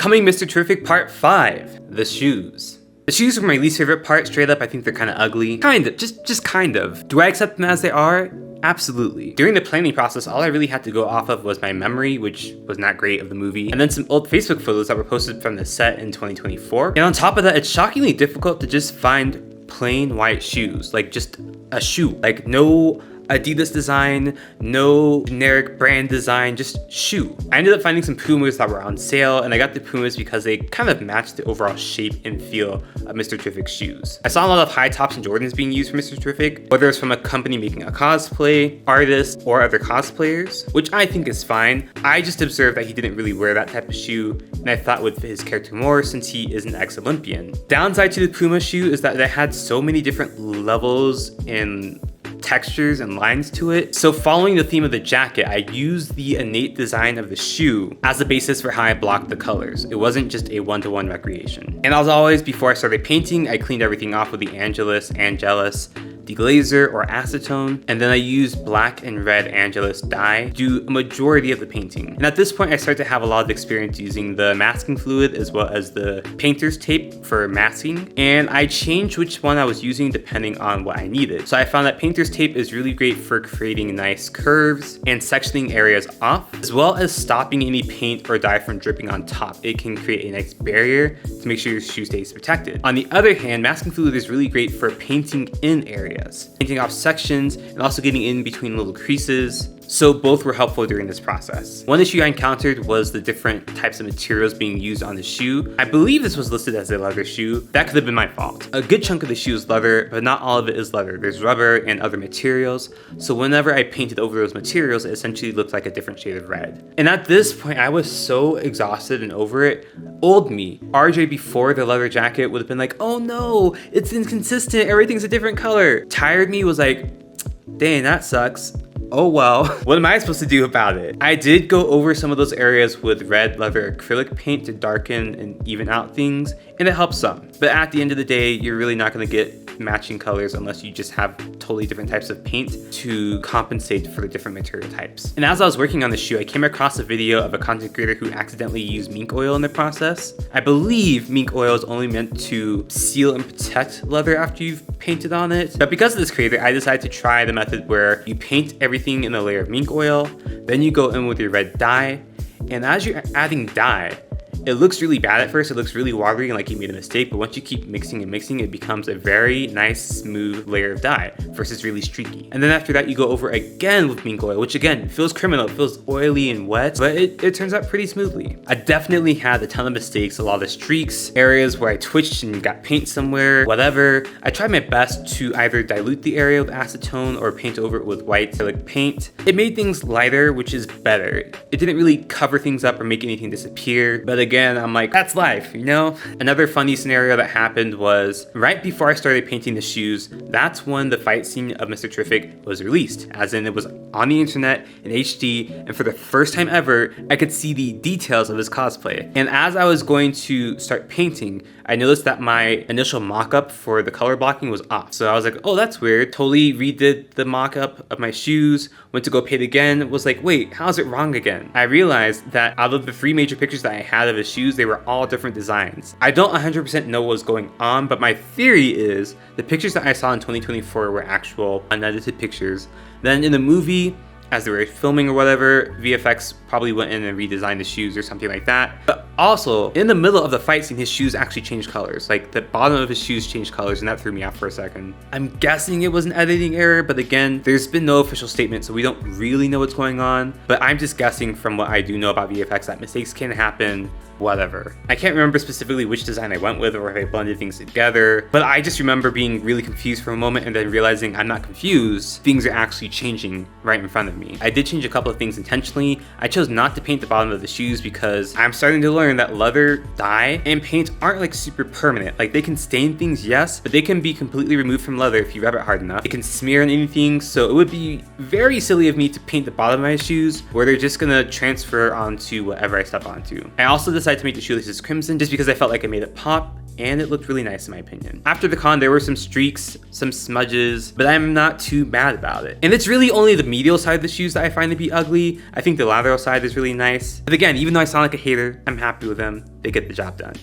Becoming Mr. Terrific Part 5, the shoes. The shoes were my least favorite part. Straight up, I think they're kind of ugly. Kind of, just kind of. Do I accept them as they are? Absolutely. During the planning process, all I really had to go off of was my memory, which was not great, of the movie, and then some old Facebook photos that were posted from the set in 2024. And on top of that, it's shockingly difficult to just find plain white shoes, like just a shoe, like no Adidas design, no generic brand design, just shoe. I ended up finding some Pumas that were on sale, and I got the Pumas because they kind of matched the overall shape and feel of Mr. Terrific's shoes. I saw a lot of high tops and Jordans being used for Mr. Terrific, whether it's from a company making a cosplay, artist, or other cosplayers, which I think is fine. I just observed that he didn't really wear that type of shoe, and I thought would fit his character more since he is an ex-Olympian. Downside to the Puma shoe is that they had so many different levels and textures and lines to it. So following the theme of the jacket, I used the innate design of the shoe as the basis for how I blocked the colors. It wasn't just a one-to-one recreation. And as always, before I started painting, I cleaned everything off with the Angelus deglazer or acetone, and then I used black and red Angelus dye to do a majority of the painting. And at this point, I started to have a lot of experience using the masking fluid as well as the painter's tape for masking, and I changed which one I was using depending on what I needed. So I found that painter's tape is really great for creating nice curves and sectioning areas off, as well as stopping any paint or dye from dripping on top. It can create a nice barrier to make sure your shoe stays protected. On the other hand, masking fluid is really great for painting in areas, painting off sections, and also getting in between little creases. So both were helpful during this process. One issue I encountered was the different types of materials being used on the shoe. I believe this was listed as a leather shoe. That could have been my fault. A good chunk of the shoe is leather, but not all of it is leather. There's rubber and other materials. So whenever I painted over those materials, it essentially looked like a different shade of red. And at this point, I was so exhausted and over it. Old me, RJ before the leather jacket would have been like, oh no, it's inconsistent, everything's a different color. Tired me was like, dang, that sucks. Oh well, what am I supposed to do about it? I did go over some of those areas with red leather acrylic paint to darken and even out things, and it helps some. But at the end of the day, you're really not gonna get matching colors unless you just have totally different types of paint to compensate for the different material types. And as I was working on the shoe, I came across a video of a content creator who accidentally used mink oil in the process. I believe mink oil is only meant to seal and protect leather after you've painted on it. But because of this creator, I decided to try the method where you paint everything in a layer of mink oil, then you go in with your red dye, and as you're adding dye, it looks really bad at first. It looks really watery and like you made a mistake, but once you keep mixing and mixing, it becomes a very nice, smooth layer of dye versus really streaky. And then after that, you go over again with mink oil, which again, feels criminal. It feels oily and wet, but it turns out pretty smoothly. I definitely had a ton of mistakes, a lot of streaks, areas where I twitched and got paint somewhere, whatever. I tried my best to either dilute the area with acetone or paint over it with white acrylic paint. It made things lighter, which is better. It didn't really cover things up or make anything disappear, but again, I'm like, that's life, you know? Another funny scenario that happened was right before I started painting the shoes, that's when the fight scene of Mr. Terrific was released, as in it was on the internet in HD, and for the first time ever, I could see the details of his cosplay. And as I was going to start painting, I noticed that my initial mock-up for the color blocking was off. So I was like, oh, that's weird. Totally redid the mock-up of my shoes, went to go paint again, was like, wait, how's it wrong again? I realized that out of the 3 major pictures that I had of his shoes, they were all different designs. I don't 100% know what was going on, but my theory is the pictures that I saw in 2024 were actual unedited pictures. Then in the movie, as they were filming or whatever, VFX probably went in and redesigned the shoes or something like that. But also, in the middle of the fight scene, his shoes actually changed colors. Like, the bottom of his shoes changed colors, and that threw me off for a second. I'm guessing it was an editing error, but again, there's been no official statement, so we don't really know what's going on. But I'm just guessing from what I do know about VFX that mistakes can happen, whatever. I can't remember specifically which design I went with or if I blended things together, but I just remember being really confused for a moment and then realizing I'm not confused. Things are actually changing right in front of me. I did change a couple of things intentionally. I chose not to paint the bottom of the shoes because I'm starting to learn that leather, dye, and paint aren't like super permanent. Like, they can stain things, yes, but they can be completely removed from leather if you rub it hard enough. It can smear on anything, so it would be very silly of me to paint the bottom of my shoes where they're just gonna transfer onto whatever I step onto. I also decided to make the shoelaces crimson just because I felt like it made it pop, and it looked really nice in my opinion. After the con, there were some streaks, some smudges, but I'm not too mad about it. And it's really only the medial side of the shoes that I find to be ugly. I think the lateral side is really nice. But again, even though I sound like a hater, I'm happy with them. They get the job done.